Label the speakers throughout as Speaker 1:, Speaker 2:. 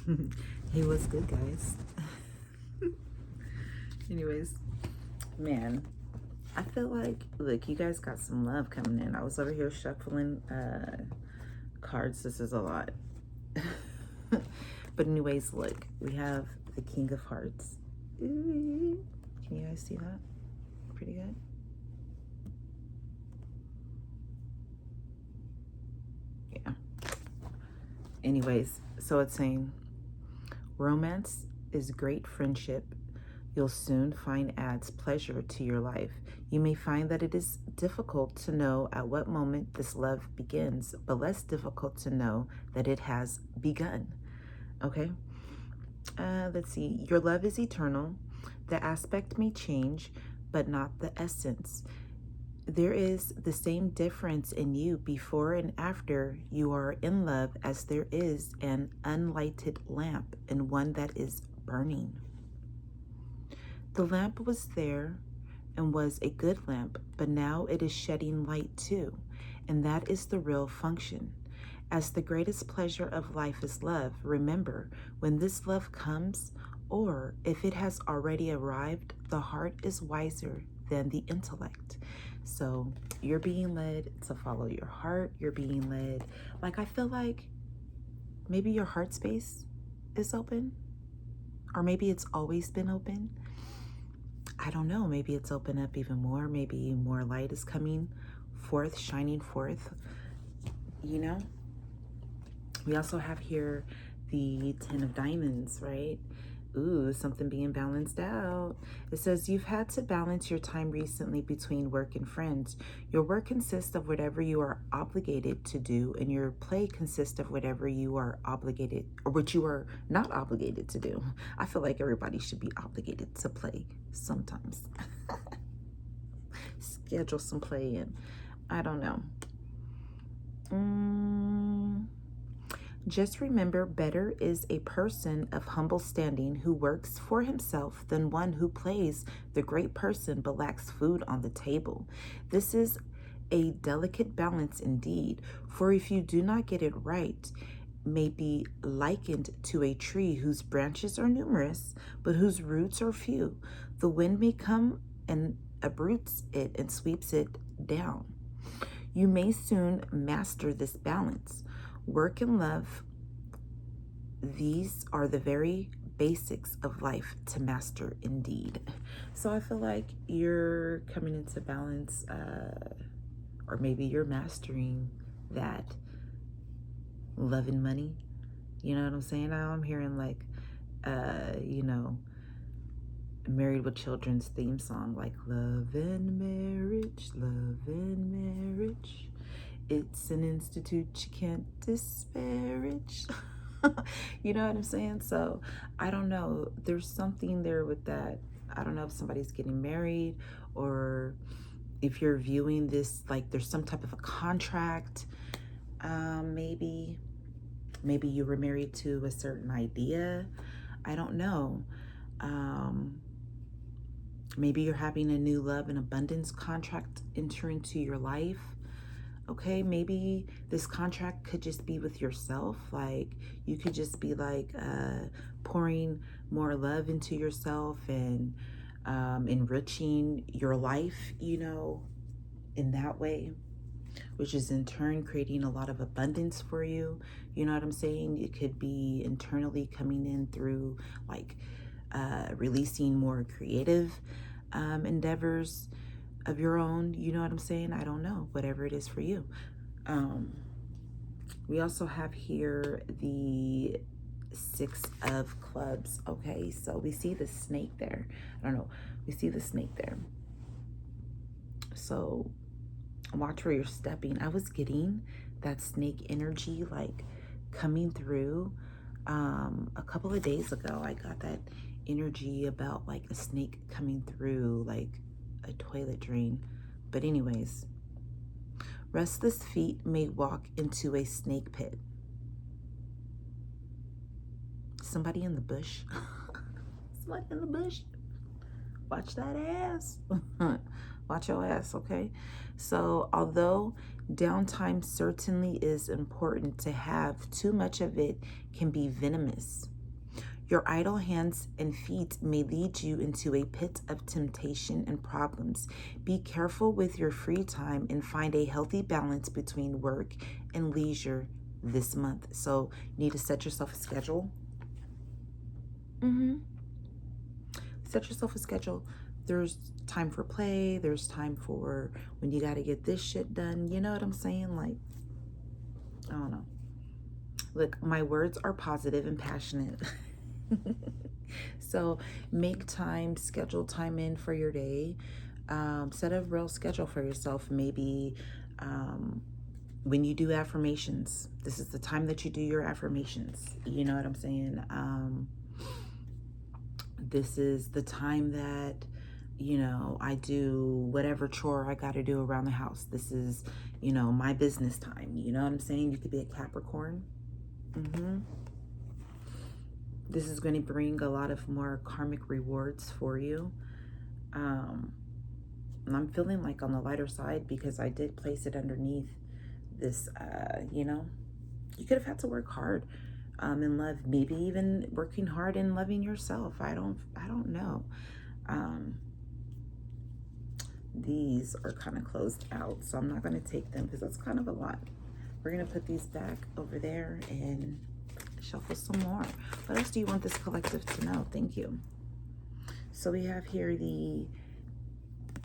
Speaker 1: Hey, what's good, guys? Anyways, man, I feel like, look, you guys got some love coming in. I was over here shuffling cards. This is a lot. But anyways, look, we have the King of Hearts. Ooh. Can you guys see that? Pretty good. Yeah. Anyways, so it's saying romance is great friendship you'll soon find adds pleasure to your life. You may find that it is difficult to know at what moment this love begins, but less difficult to know that it has begun. Okay? Let's see. Your love is eternal. The aspect may change, but not the essence. There is the same difference in you before and after you are in love as there is an unlighted lamp and one that is burning. The lamp was there and was a good lamp, but now it is shedding light too, and that is the real function. As the greatest pleasure of life is love, remember, when this love comes, or if it has already arrived, the heart is wiser than the intellect. So you're being led to follow your heart. You're being led. Like, I feel like maybe your heart space is open, or maybe it's always been open. I don't know, maybe it's opened up even more. Maybe more light is coming forth, shining forth, you know? We also have here the 10 of Diamonds, right? Ooh, something being balanced out. It says you've had to balance your time recently between work and friends. Your work consists of whatever you are obligated to do, and your play consists of whatever you are obligated, or what you are not obligated to do. I feel like everybody should be obligated to play sometimes. Schedule some play in. I don't know. Just remember, better is a person of humble standing who works for himself than one who plays the great person but lacks food on the table. This is a delicate balance indeed, for if you do not get it right, may be likened to a tree whose branches are numerous but whose roots are few. The wind may come and uproots it and sweeps it down. You may soon master this balance. Work and love, these are the very basics of life to master indeed. So I feel like you're coming into balance, or maybe you're mastering that love and money. You know what I'm saying? Now I'm hearing like, you know, Married with Children's theme song, like love and marriage, love and marriage. It's an institute you can't disparage. You know what I'm saying? So I don't know. There's something there with that. I don't know if somebody's getting married, or if you're viewing this like there's some type of a contract. Maybe you were married to a certain idea. I don't know. Maybe you're having a new love and abundance contract enter into your life. Okay, maybe this contract could just be with yourself. Like, you could just be like pouring more love into yourself and enriching your life, you know, in that way, which is in turn creating a lot of abundance for you. You know what I'm saying? It could be internally coming in through like releasing more creative endeavors of your own. You know what I'm saying? I don't know, whatever it is for you. We also have here the 6 of Clubs. Okay, so we see the snake there. I don't know, we see the snake there. So watch where you're stepping. I was getting that snake energy like coming through a couple of days ago. I got that energy about like a snake coming through like a toilet drain. But anyways, restless feet may walk into a snake pit. Somebody in the bush. Somebody in the bush. Watch that ass. Watch your ass, okay? So although downtime certainly is important to have, too much of it can be venomous. Your idle hands and feet may lead you into a pit of temptation and problems. Be careful with your free time and find a healthy balance between work and leisure this month. So you need to set yourself a schedule. Set yourself a schedule. There's time for play. There's time for when you got to get this shit done. You know what I'm saying? Like, I don't know. Look, my words are positive and passionate. So make time, schedule time in for your day. Set a real schedule for yourself. Maybe when you do affirmations, this is the time that you do your affirmations. You know what I'm saying? This is the time that, you know, I do whatever chore I got to do around the house. This is, you know, my business time. You know what I'm saying? You could be a Capricorn. This is going to bring a lot of more karmic rewards for you. And I'm feeling like on the lighter side because I did place it underneath this, you know, you could have had to work hard in love, maybe even working hard in loving yourself. I don't know. These are kind of closed out, so I'm not going to take them because that's kind of a lot. We're going to put these back over there and shuffle some more. What else do you want this collective to know? Thank you. So we have here the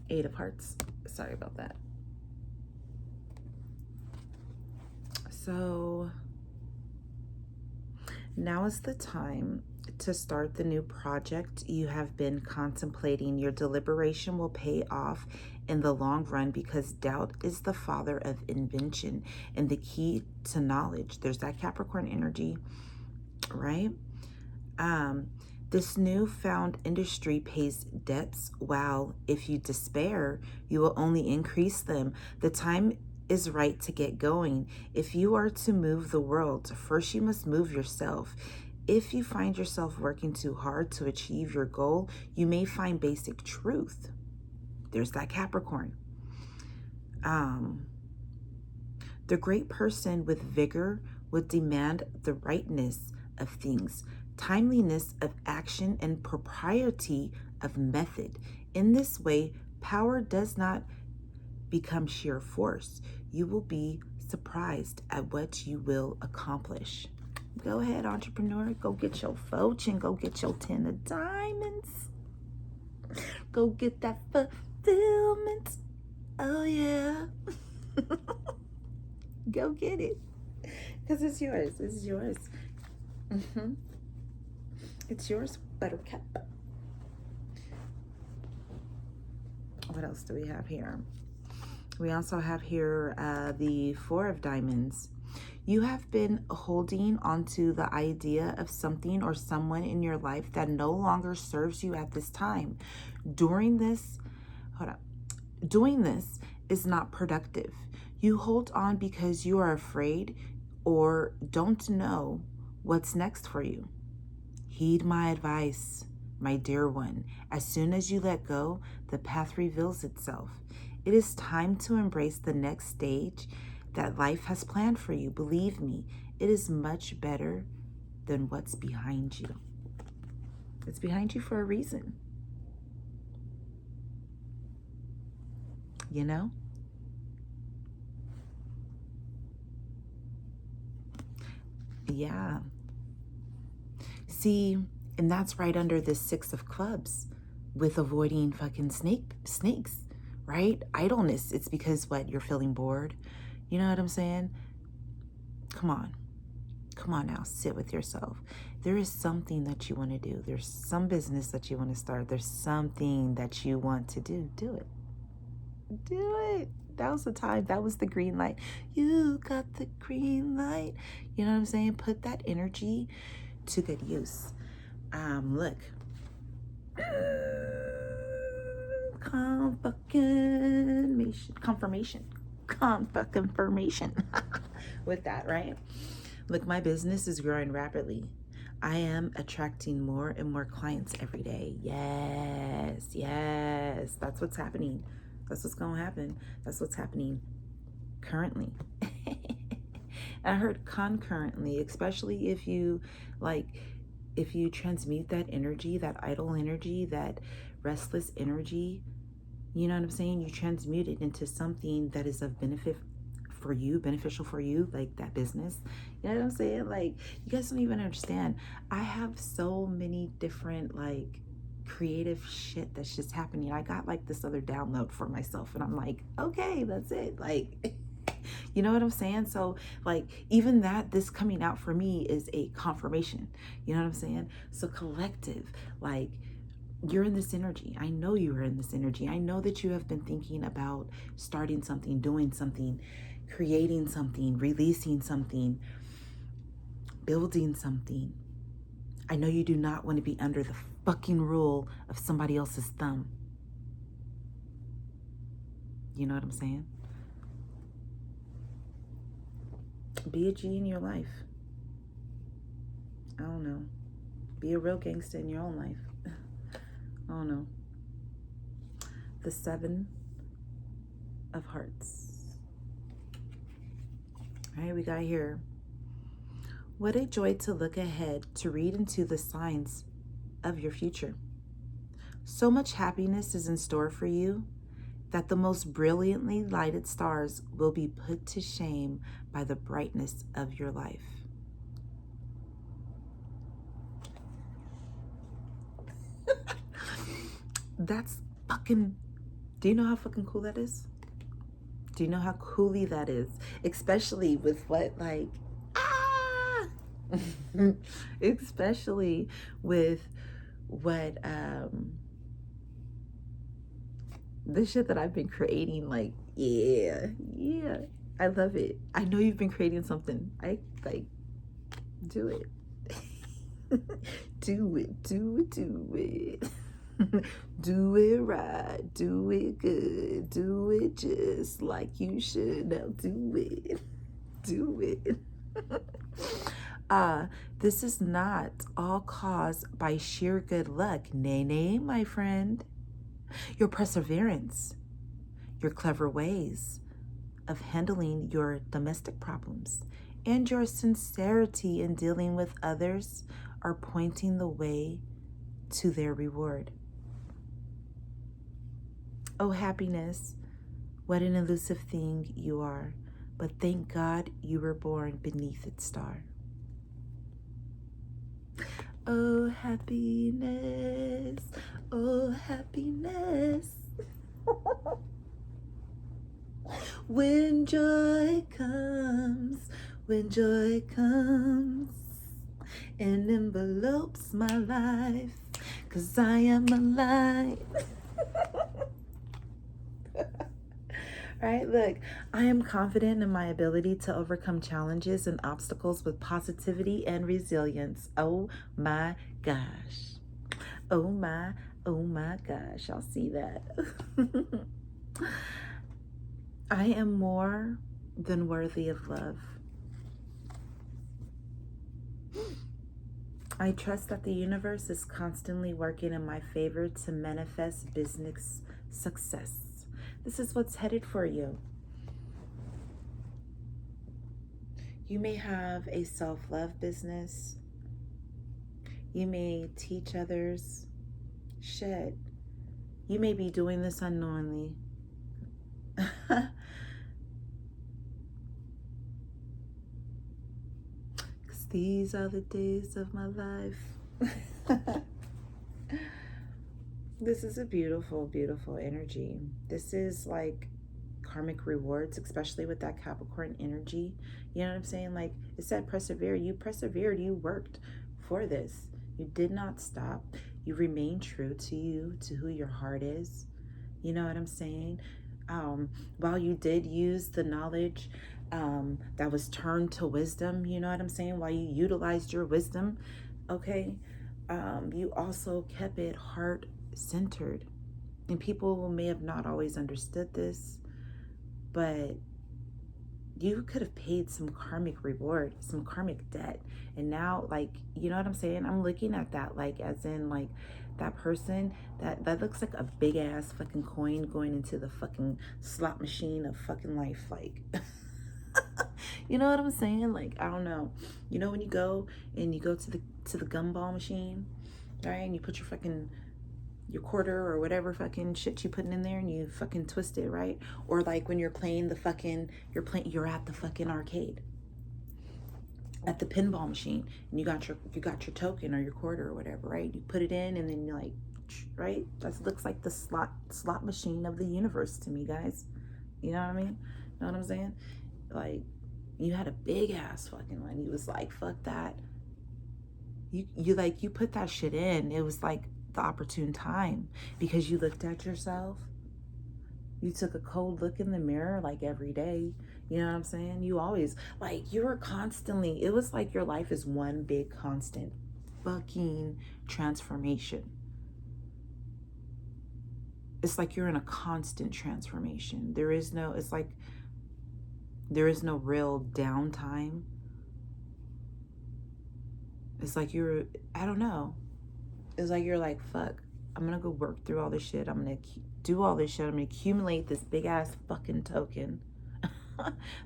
Speaker 1: Eight of Hearts. Sorry about that. So now is the time to start the new project you have been contemplating. Your deliberation will pay off in the long run because doubt is the father of invention and the key to knowledge. There's that Capricorn energy, right? This newfound industry pays debts, while if you despair, you will only increase them. The time is right to get going. If you are to move the world, first you must move yourself. If you find yourself working too hard to achieve your goal, you may find basic truth. There's that Capricorn. The great person with vigor would demand the rightness of things, timeliness of action, and propriety of method. In this way, power does not become sheer force. You will be surprised at what you will accomplish. Go ahead, entrepreneur. Go get your fortune. Go get your 10 of diamonds. Go get that fulfillment. Oh, yeah. Go get it. Because it's yours. It's yours. It's yours, Buttercup. What else do we have here? We also have here the Four of Diamonds. You have been holding onto the idea of something or someone in your life that no longer serves you at this time. Doing this is not productive. You hold on because you are afraid or don't know what's next for you. Heed my advice, my dear one. As soon as you let go, the path reveals itself. It is time to embrace the next stage that life has planned for you. Believe me, it is much better than what's behind you. It's behind you for a reason. You know? Yeah. See, and that's right under this Six of Clubs with avoiding fucking snakes, right? Idleness. It's because what? You're feeling bored. You know what I'm saying? Come on. Come on now. Sit with yourself. There is something that you want to do. There's some business that you want to start. There's something that you want to do. Do it. Do it. That was the time. That was the green light. You got the green light. You know what I'm saying? Put that energy to good use. Look. Confirmation. With that, right? Look, my business is growing rapidly. I am attracting more and more clients every day. Yes. That's what's happening. That's what's going to happen. That's what's happening currently. I heard concurrently, especially if you like if you transmute that energy, that idle energy, that restless energy, you know what I'm saying? You transmute it into something that is of benefit for you, beneficial for you, like that business. You know what I'm saying? Like, you guys don't even understand. I have so many different, like, creative shit that's just happening. I got like this other download for myself, and I'm like, okay, that's it. Like, you know what I'm saying? So, like, even that, this coming out for me is a confirmation. You know what I'm saying? So, collective, like, you're in this energy. I know you are in this energy. I know that you have been thinking about starting something, doing something, creating something, releasing something, building something. I know you do not want to be under the fucking rule of somebody else's thumb. You know what I'm saying? Be a G in your life. I don't know. Be a real gangster in your own life. I don't know. The 7 of Hearts. All right, we got here. What a joy to look ahead, to read into the signs of your future. So much happiness is in store for you that the most brilliantly lighted stars will be put to shame by the brightness of your life. That's fucking, do you know how fucking cool that is? Do you know how coolly that is? Especially with what, like, especially with what, the shit that I've been creating, like, yeah, I love it. I know you've been creating something. I, like, do it. Do it. Do it right, do it good, do it just like you should. Now do it. This is not all caused by sheer good luck. Nay, my friend. Your perseverance, your clever ways of handling your domestic problems, and your sincerity in dealing with others are pointing the way to their reward. Oh, happiness, what an elusive thing you are, but thank God you were born beneath its star. Oh, happiness, oh, happiness. When joy comes and envelopes my life, 'cause I am alive. Right? Look, I am confident in my ability to overcome challenges and obstacles with positivity and resilience. Oh my gosh. Oh my gosh. Y'all see that? I am more than worthy of love. I trust that the universe is constantly working in my favor to manifest business success. This is what's headed for you. You may have a self-love business. You may teach others. Shit. You may be doing this unknowingly. Because these are the days of my life. This is a beautiful, beautiful energy. This is like karmic rewards, especially with that Capricorn energy. You know what I'm saying? Like it said, persevere. You persevered. You worked for this. You did not stop. You remained true to you, to who your heart is. You know what I'm saying? While you did use the knowledge that was turned to wisdom, you know what I'm saying? While you utilized your wisdom, okay, you also kept it heart-centered. And people may have not always understood this, but you could have paid some karmic reward, some karmic debt. And now, like, you know what I'm saying? I'm looking at that, like, as in, like, that person, that looks like a big ass fucking coin going into the fucking slot machine of fucking life. Like, you know what I'm saying? Like, I don't know. You know, when you go and you go to to the gumball machine, right? And you put your quarter or whatever fucking shit you putting in there, and you fucking twist it, right? Or like when you're playing you're at the fucking arcade, at the pinball machine, and you got your token or your quarter or whatever, right? You put it in, and then you're like, right? That looks like the slot machine of the universe to me, guys. You know what I mean? Know what I'm saying? Like, you had a big ass fucking one. You was like, fuck that. You put that shit in. It was like the opportune time, because you looked at yourself. You took a cold look in the mirror like every day. You know what I'm saying? You always, like, you were constantly, it was like your life is one big constant fucking transformation. It's like you're in a constant transformation. There is no real downtime. It's like I don't know. It's like you're like, fuck, I'm gonna go work through all this shit. I'm gonna do all this shit. I'm gonna accumulate this big ass fucking token.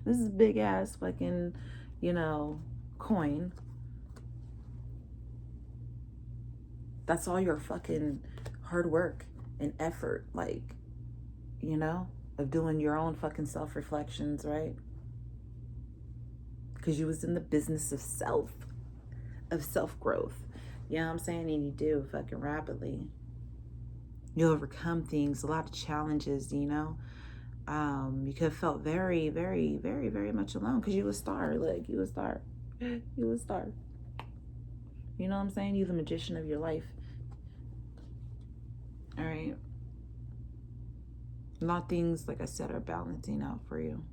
Speaker 1: This is big ass fucking, coin. That's all your fucking hard work and effort, like, of doing your own fucking self-reflections, right? Because you was in the business of self-growth. You know what I'm saying? And you do fucking rapidly. You overcome things, a lot of challenges, you could have felt very, very, very, very much alone, because you a star. Like, you a star. You a star. You know what I'm saying? You're the magician of your life. All right. A lot of things, like I said, are balancing out for you.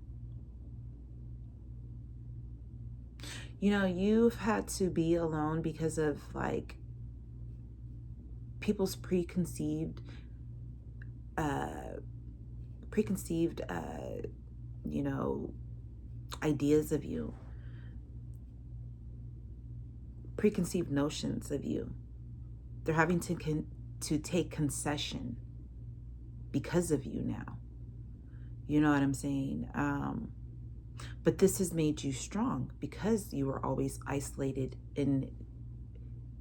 Speaker 1: You've had to be alone because of, like, people's preconceived ideas of you, preconceived notions of you. They're having to take concession because of you now. You know what I'm saying? But this has made you strong, because you were always isolated in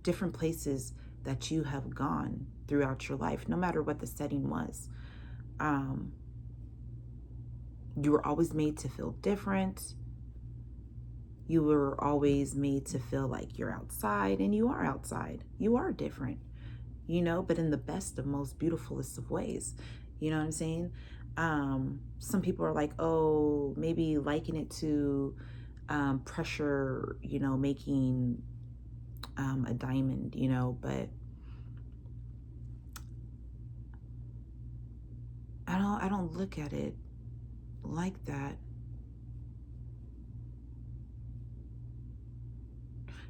Speaker 1: different places that you have gone throughout your life, no matter what the setting was. You were always made to feel different. You were always made to feel like you're outside, and you are outside. You are different, but in the best of most beautifulest of ways. You know what I'm saying? Some people are like, oh, maybe liken it to pressure, making a diamond, but I don't look at it like that,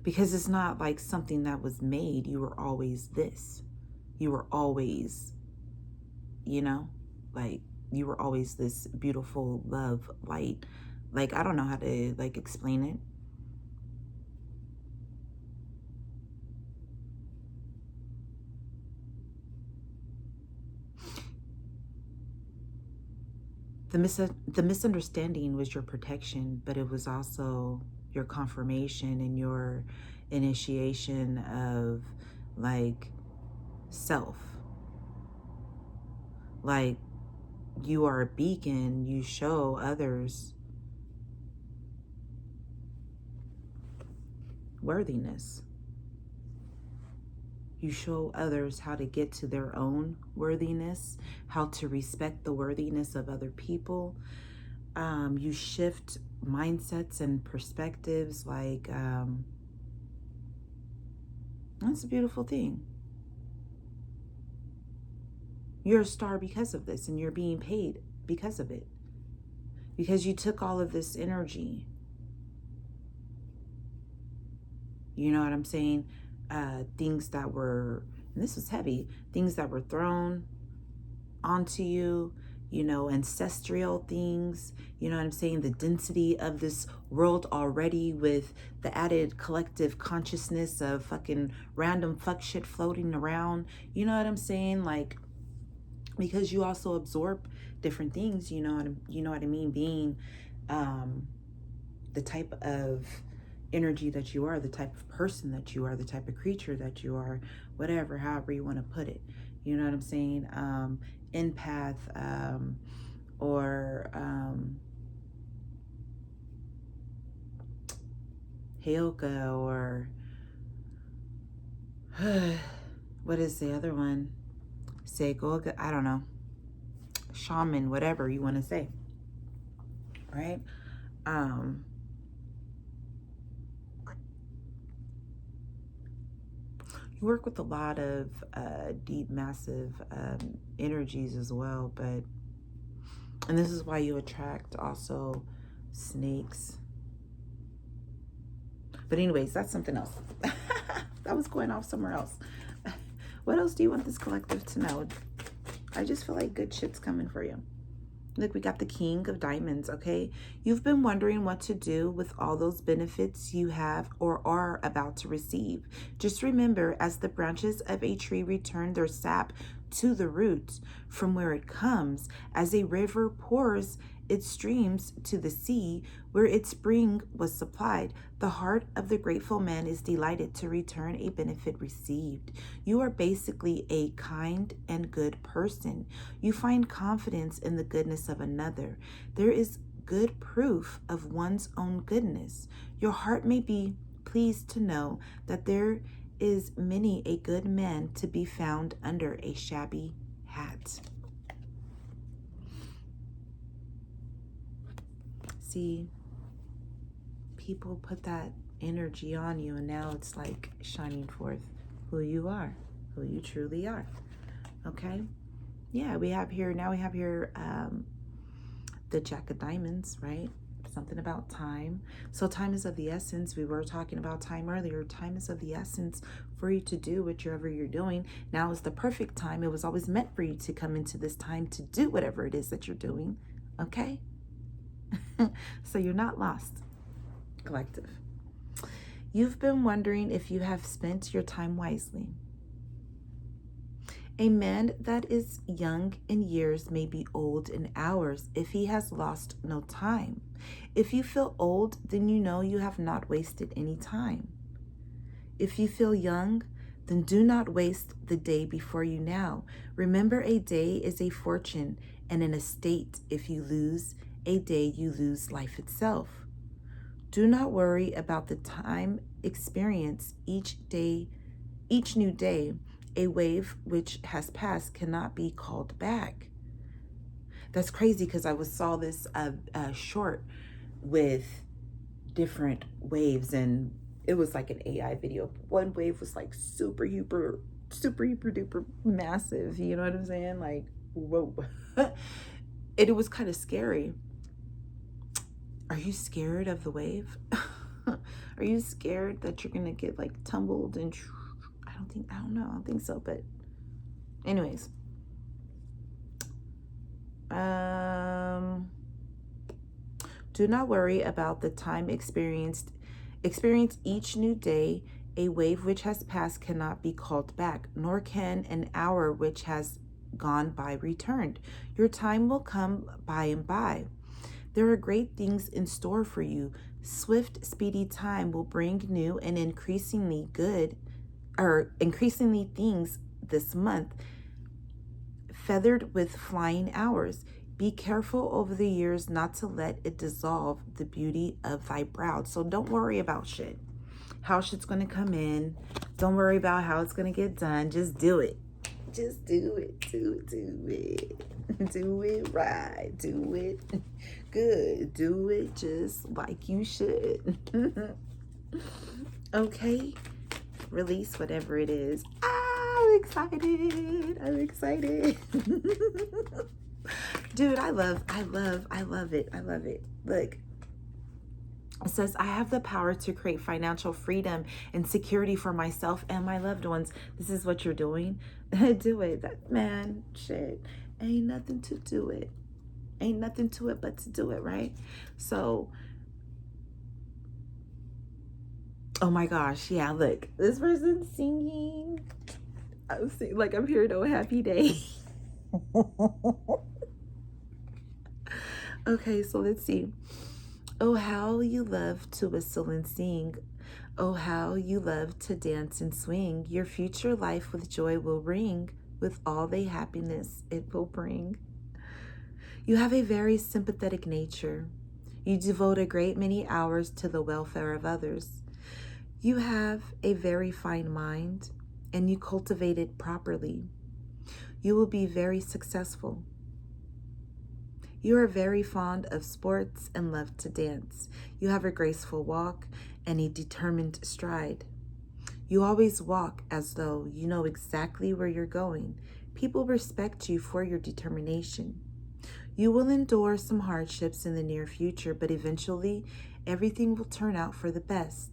Speaker 1: because it's not like something that was made. You were always this. You were always, like, you were always this beautiful love light. Like, I don't know how to, like, explain it. The misunderstanding was your protection, but it was also your confirmation and your initiation of, like, self. Like, you are a beacon. You show others worthiness. You show others how to get to their own worthiness, how to respect the worthiness of other people. You shift mindsets and perspectives. Like, that's a beautiful thing. You're a star because of this, and you're being paid because of it. Because you took all of this energy. You know what I'm saying? Things that were, and this was heavy, things that were thrown onto you, ancestral things, you know what I'm saying? The density of this world already, with the added collective consciousness of fucking random fuck shit floating around. You know what I'm saying? Like, because you also absorb different things, you know what I mean? Being the type of, energy that you are, the type of person that you are, the type of creature that you are, whatever, however you want to put it. You know what I'm saying? Empath, or Heyoka, or what is the other one? Segoga, I don't know. Shaman, whatever you want to say. Right? You work with a lot of deep, massive energies as well, and this is why you attract also snakes. But anyways, that's something else. That was going off somewhere else. What else do you want this collective to know? I just feel like good shit's coming for you. Look, we got the King of Diamonds, okay? You've been wondering what to do with all those benefits you have or are about to receive. Just remember, as the branches of a tree return their sap to the roots from where it comes, as a river pours its streams to the sea where its spring was supplied, the heart of the grateful man is delighted to return a benefit received. You are basically a kind and good person. You find confidence in the goodness of another. There is good proof of one's own goodness. Your heart may be pleased to know that there is many a good man to be found under a shabby hat. See, people put that energy on you, and now it's like shining forth who you are, who you truly are. Okay? Yeah, we have here the Jack of Diamonds, right? Something about time. So time is of the essence. We were talking about time earlier. Time is of the essence for you to do whatever you're doing. Now is the perfect time. It was always meant for you to come into this time to do whatever it is that you're doing. Okay? So you're not lost, collective. You've been wondering if you have spent your time wisely. A man that is young in years may be old in hours if he has lost no time. If you feel old, then you know you have not wasted any time. If you feel young, then do not waste the day before you now. Remember, a day is a fortune, and an estate. If you lose a day, you lose life itself. Do not worry about the time. Experience each new day. A wave which has passed cannot be called back. That's crazy, because I saw this short with different waves, and it was like an AI video. One wave was like super duper massive. You know what I'm saying? Like, whoa. It was kind of scary. Are you scared of the wave? Are you scared that you're gonna get like tumbled and I don't think so, but anyways. Do not worry about the time experienced. Experience each new day. A wave which has passed cannot be called back, nor can an hour which has gone by returned. Your time will come by and by. There are great things in store for you. Swift, speedy time will bring new and increasingly things this month, feathered with flying hours. Be careful over the years not to let it dissolve the beauty of thy brow. So don't worry about shit. How shit's going to come in. Don't worry about how it's going to get done. Just do it. Just do it. Do it. Do it right. Do it good. Do it just like you should. Okay? Release whatever it is. I'm excited. Dude, I love it. Look. It says, I have the power to create financial freedom and security for myself and my loved ones. This is what you're doing. Do it. Man, shit. Ain't nothing to do it. Ain't nothing to it but to do it, right? So, oh my gosh. Yeah, look. This person's singing. I'm hearing "Oh Happy Day." Okay, so let's see. Oh, how you love to whistle and sing. Oh, how you love to dance and swing. Your future life with joy will ring, with all the happiness it will bring. You have a very sympathetic nature. You devote a great many hours to the welfare of others. You have a very fine mind, and you cultivate it properly. You will be very successful. You are very fond of sports and love to dance. You have a graceful walk and a determined stride. You always walk as though you know exactly where you're going. People respect you for your determination. You will endure some hardships in the near future, but eventually everything will turn out for the best,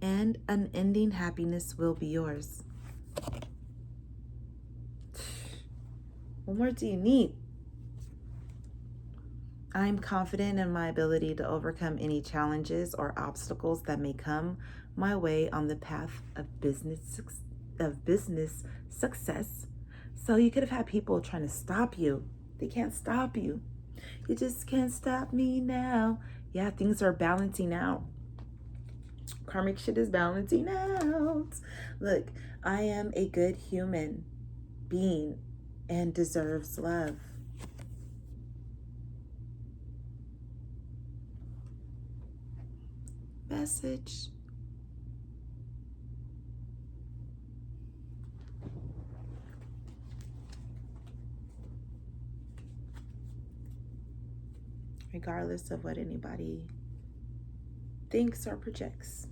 Speaker 1: and unending happiness will be yours. What more do you need? I am confident in my ability to overcome any challenges or obstacles that may come my way on the path of business success. So you could have had people trying to stop you. They can't stop you. You just can't stop me now. Yeah, things are balancing out. Karmic shit is balancing out. Look, I am a good human being and deserves love. Message. Regardless of what anybody thinks or projects.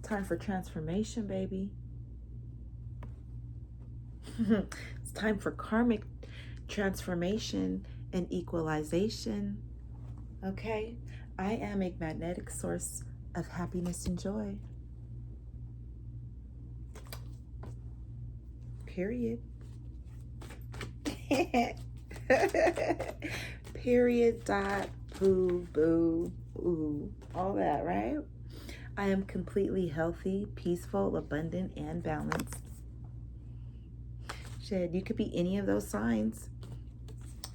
Speaker 1: Time for transformation, baby. It's time for karmic transformation and equalization. Okay? I am a magnetic source of happiness and joy. Period. Period. Dot. Poo. Boo. Ooh. All that, right? I am completely healthy, peaceful, abundant, and balanced. Shit, you could be any of those signs.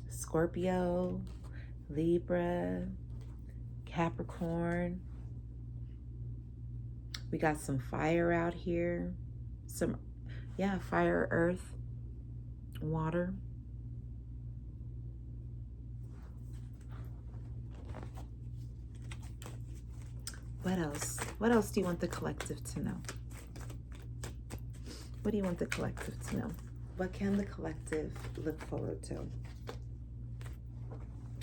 Speaker 1: Scorpio, Libra, Capricorn. We got some fire out here. Fire, earth, water. What else? What else do you want the collective to know? What do you want the collective to know? What can the collective look forward to?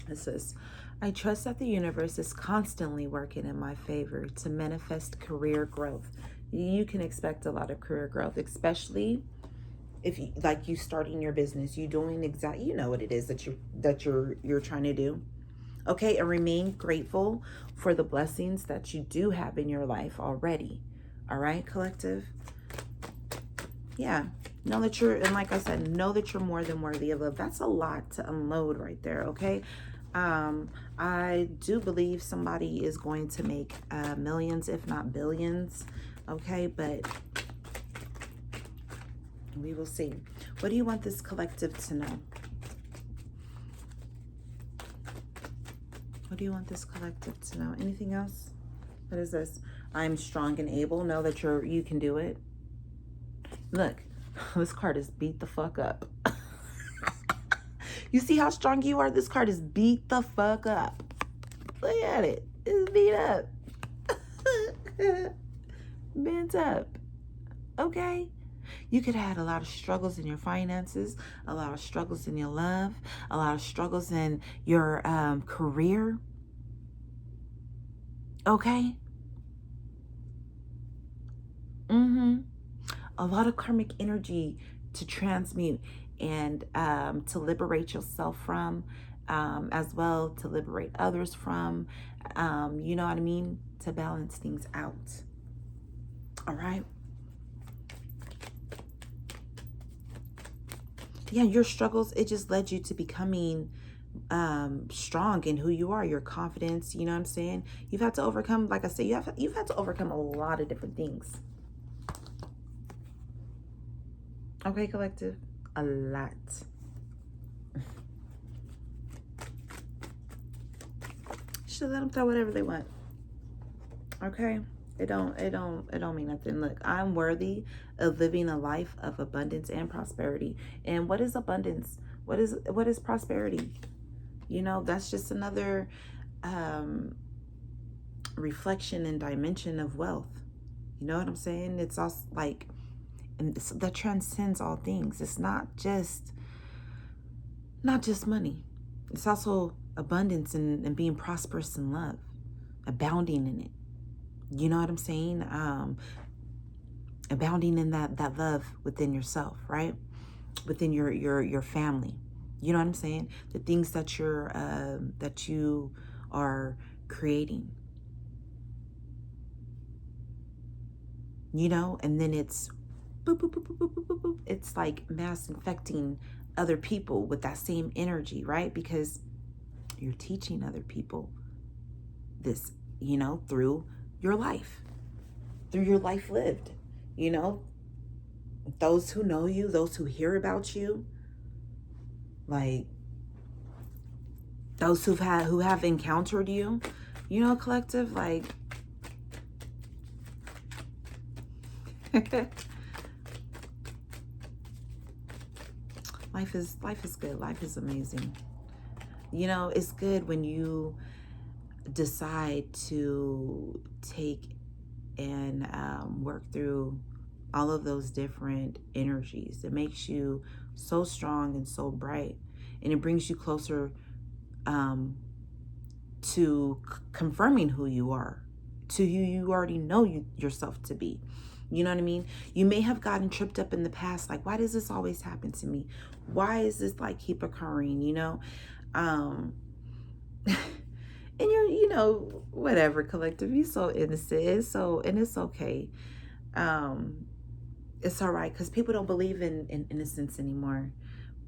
Speaker 1: It says, I trust that the universe is constantly working in my favor to manifest career growth. You can expect a lot of career growth, especially if you starting your business, you doing exactly, you know what it is that you're trying to do. Okay, and remain grateful for the blessings that you do have in your life already. All right, collective? Yeah. Know that and like I said, know that you're more than worthy of love. That's a lot to unload right there, okay? I do believe somebody is going to make millions, if not billions, okay? But we will see. What do you want this collective to know? What do you want this collective to know? Anything else? What is this? I'm strong and able. Know that you can do it. Look, this card is beat the fuck up. You see how strong you are? This card is beat the fuck up. Look at it. It's beat up. Bent up. Okay? You could have had a lot of struggles in your finances, a lot of struggles in your love, a lot of struggles in your career. Okay? A lot of karmic energy to transmute and to liberate yourself from, as well to liberate others from, you know what I mean? To balance things out. All right? Yeah, your struggles, it just led you to becoming strong in who you are, your confidence, you know what I'm saying? You've had to overcome, like I said, you've had to overcome a lot of different things. Okay, collective? A lot. should let them throw whatever they want. Okay? It don't mean nothing. Look, I'm worthy of living a life of abundance and prosperity. And what is abundance? What is prosperity? You know, that's just another reflection and dimension of wealth. You know what I'm saying? It's also like, and that transcends all things. It's not just money. It's also abundance and being prosperous in love, abounding in it. You know what I'm saying? Abounding in that love within yourself, right? Within your family. You know what I'm saying? The things that you are creating. You know, and then it's boop, boop, boop, boop, boop, boop, boop. It's like mass infecting other people with that same energy, right? Because you're teaching other people this, you know, through your life lived, you know, those who know you, those who hear about you, like those who have encountered you, you know, collective, like life is good. Life is amazing. You know, it's good when you decide to take and work through all of those different energies. It makes you so strong and so bright, and it brings you closer to confirming who you are, to who you already know yourself to be. You know what I mean? You may have gotten tripped up in the past, like, why does this always happen to me? Why is this like keep occurring, you know? And you're, you know, whatever, collective, you're so innocent. And it's okay. It's all right, because people don't believe in innocence anymore.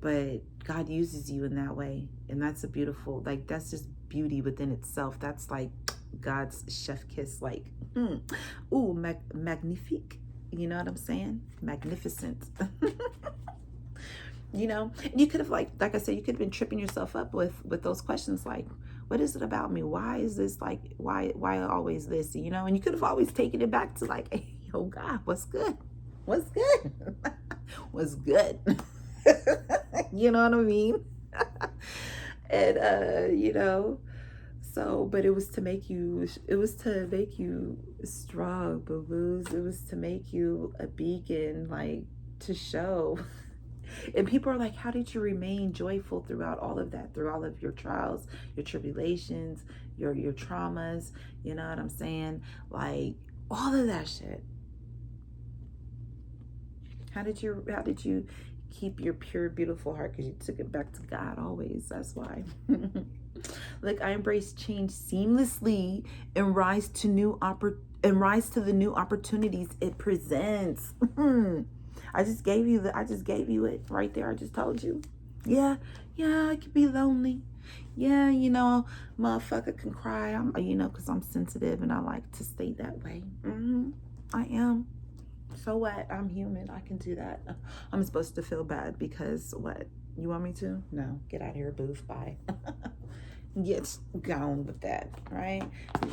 Speaker 1: But God uses you in that way. And that's a beautiful, like, that's just beauty within itself. That's like God's chef kiss, like, ooh, magnifique. You know what I'm saying? Magnificent. You know, and you could have, like I said, you could have been tripping yourself up with those questions, like, what is it about me? Why is this like, why always this? You know, and you could have always taken it back to like, hey, yo, God, what's good? What's good? What's good? You know what I mean? And you know, so, but it was to make you strong, boo-boos. It was to make you a beacon, like, to show. And people are like, how did you remain joyful throughout all of that, through all of your trials, your tribulations, your traumas? You know what I'm saying? Like, all of that shit. How did you keep your pure, beautiful heart? Because you took it back to God always. That's why. Like, I embrace change seamlessly and rise to the new opportunities it presents. I just gave you it right there. I just told you. Yeah, I could be lonely. Yeah, you know, motherfucker can cry. You know, because I'm sensitive and I like to stay that way. I am. So what? I'm human. I can do that. I'm supposed to feel bad because what? You want me to? No. Get out of here, boof. Bye. Get gone with that, right?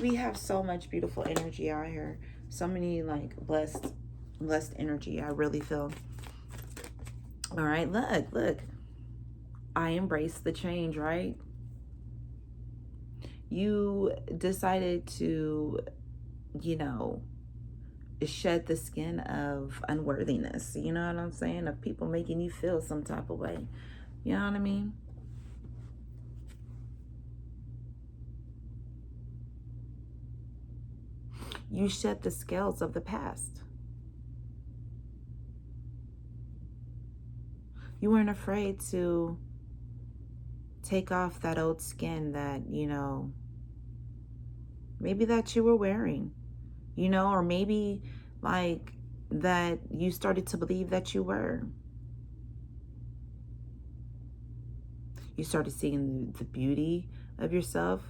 Speaker 1: We have so much beautiful energy out here. So many, like, blessed energy. I really feel. All right, look. I embrace the change, right? You decided to, you know, shed the skin of unworthiness. You know what I'm saying? Of people making you feel some type of way. You know what I mean? You shed the scales of the past. You weren't afraid to take off that old skin that, you know, maybe that you were wearing, you know, or maybe like that you started to believe that you were. You started seeing the beauty of yourself.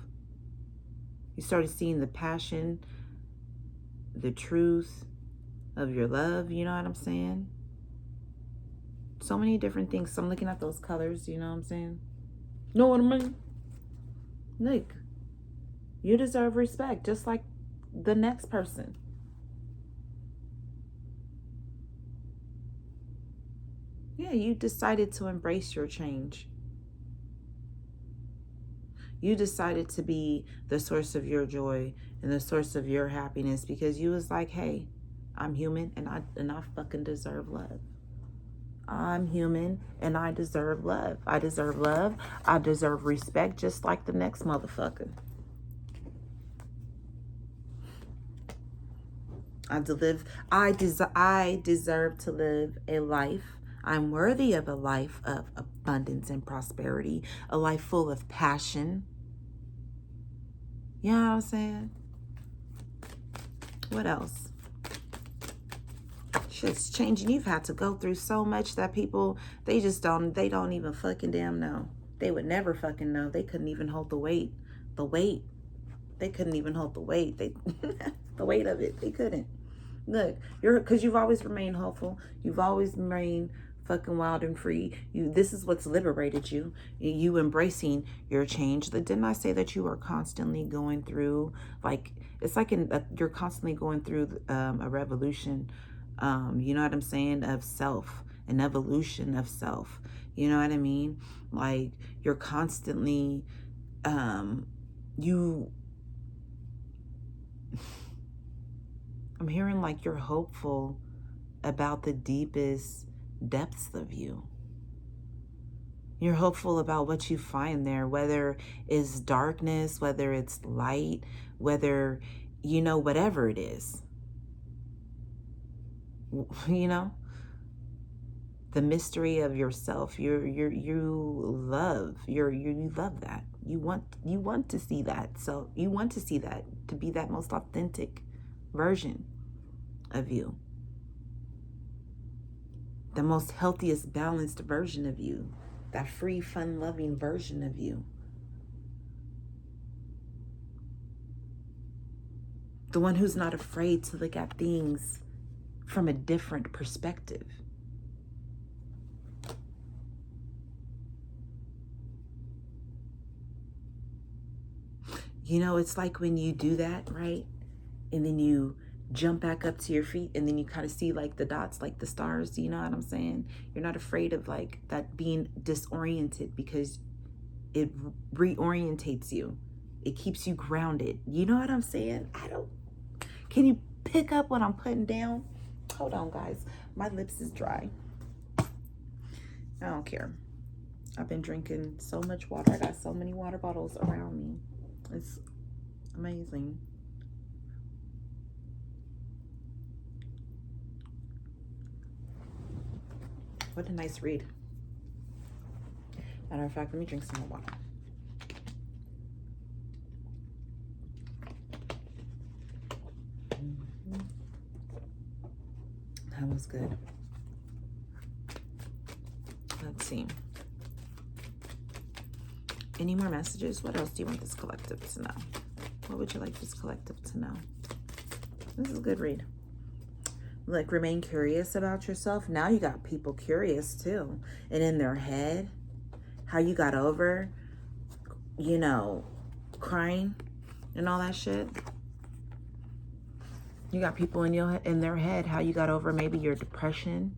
Speaker 1: You started seeing the passion, the truth of your love. You know what I'm saying? So many different things. So I'm looking at those colors. You know what I'm saying? Know what I mean? Look, You deserve respect just like the next person. Yeah, you decided to embrace your change. You decided to be the source of your joy and the source of your happiness because you was like, hey, I'm human and I fucking deserve love. I'm human and I deserve love. I deserve love. I deserve respect just like the next motherfucker. I deserve to live a life. I'm worthy of a life of abundance and prosperity, a life full of passion. You know what I'm saying? What else? Shit's changing. You've had to go through so much that people, they don't even fucking damn know. They would never fucking know. They couldn't even hold the weight. The weight. They couldn't even hold the weight. The weight of it. They couldn't. Look, because you've always remained hopeful. You've always remained fucking wild and free. This is what's liberated you. You embracing your change. Didn't I say that you are constantly going through, like, it's like you're constantly going through a revolution, you know what I'm saying, of self, an evolution of self. You know what I mean? Like, you're constantly, I'm hearing like you're hopeful about the deepest depths of you. You're hopeful about what you find there, whether it's darkness, whether it's light, whether, whatever it is. The mystery of yourself. You love that. You want to see that. So you want to see that, to be that most authentic version of you, the most healthiest, balanced version of you, that free, fun, loving version of you, the one who's not afraid to look at things from a different perspective. It's like when you do that, right? And then you jump back up to your feet and then you kind of see like the dots, like the stars. You know what I'm saying? You're not afraid of like that being disoriented because it reorientates you. It keeps you grounded. You know what I'm saying? Can you pick up what I'm putting down? Hold on, guys. My lips is dry. I don't care. I've been drinking so much water. I got so many water bottles around me. It's amazing. What a nice read. Matter of fact, let me drink some more water. That was good. Let's see. Any more messages? What else do you want this collective to know? What would you like this collective to know? This is a good read. Like, remain curious about yourself. Now you got people curious too. And in their head, how you got over, crying and all that shit. You got people in their head, how you got over maybe your depression,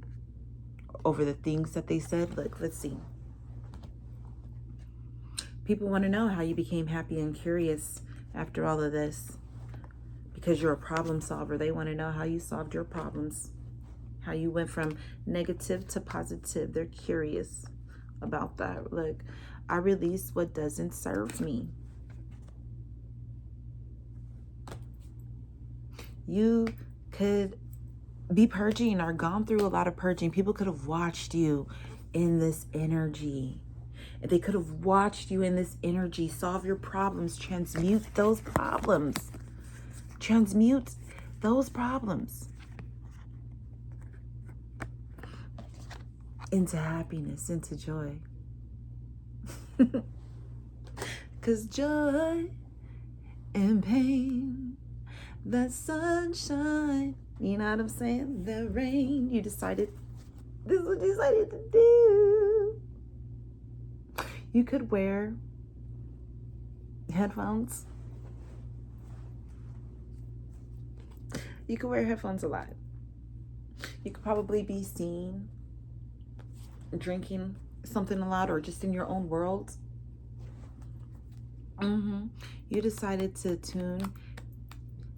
Speaker 1: over the things that they said. Look, let's see. People want to know how you became happy and curious after all of this. Because you're a problem solver. They want to know how you solved your problems. How you went from negative to positive. They're curious about that. Look, I release what doesn't serve me. You could be purging or gone through a lot of purging. People could have watched you in this energy. They could have watched you in this energy solve your problems, transmute those problems. Transmute those problems into happiness, into joy. Because joy and pain, the sunshine, you know what I'm saying? The rain, this is what you decided to do. You could wear headphones You can wear headphones a lot. You could probably be seen drinking something a lot or just in your own world. You decided to tune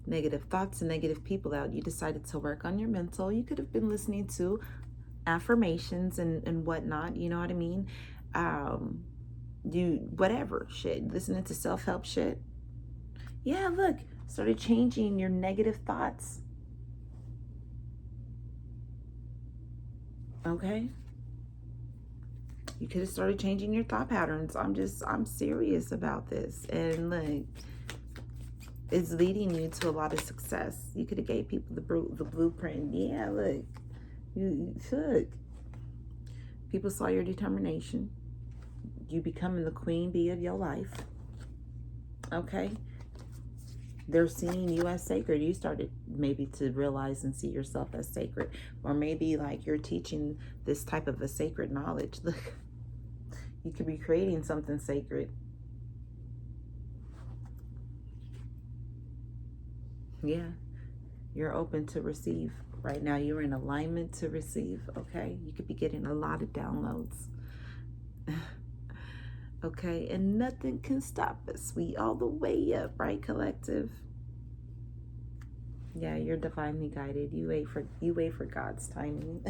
Speaker 1: negative thoughts and negative people out. You decided to work on your mental. You could have been listening to affirmations and whatnot. You know what I mean? You whatever shit, listening to self-help shit. Yeah, look, started changing your negative thoughts. Okay, you could have started changing your thought patterns. I'm serious about this, and look, it's leading you to a lot of success. You could have gave people the blueprint. Yeah, look, you look. People saw your determination. You becoming the queen bee of your life. Okay, they're seeing you as sacred. You started maybe to realize and see yourself as sacred, or maybe like you're teaching this type of a sacred knowledge. Look, you could be creating something sacred. Yeah, you're open to receive. Right now, you're in alignment to receive. Okay, you could be getting a lot of downloads. Okay, and nothing can stop us. We all the way up, right, collective? Yeah, you're divinely guided. You wait for God's timing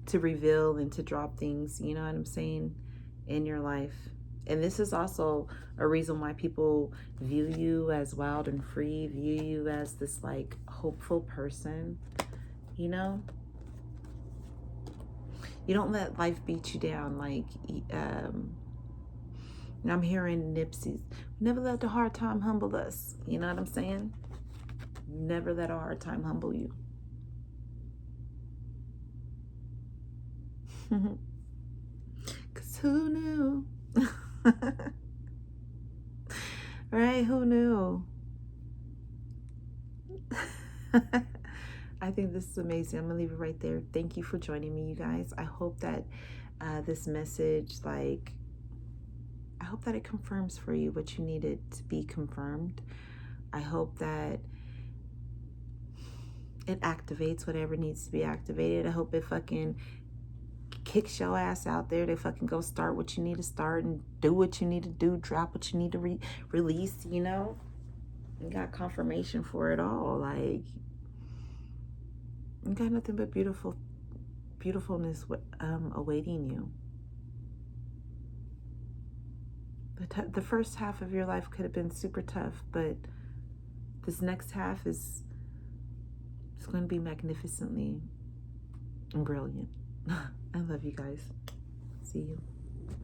Speaker 1: to reveal and to drop things, you know what I'm saying, in your life. And this is also a reason why people view you as wild and free, view you as this like hopeful person, you know? You don't let life beat you down. Like, I'm hearing Nipsey's, never let the hard time humble us. You know what I'm saying? Never let a hard time humble you. Because who knew? Right? Who knew? I think this is amazing. I'm going to leave it right there. Thank you for joining me, you guys. I hope that this message, like, I hope that it confirms for you what you needed to be confirmed. I hope that it activates whatever needs to be activated. I hope it fucking kicks your ass out there to fucking go start what you need to start and do what you need to do, drop what you need to release, you know? You got confirmation for it all. Like, you got nothing but beautifulness awaiting you. The first half of your life could have been super tough, but this next half is going to be magnificently brilliant. I love you guys. See you.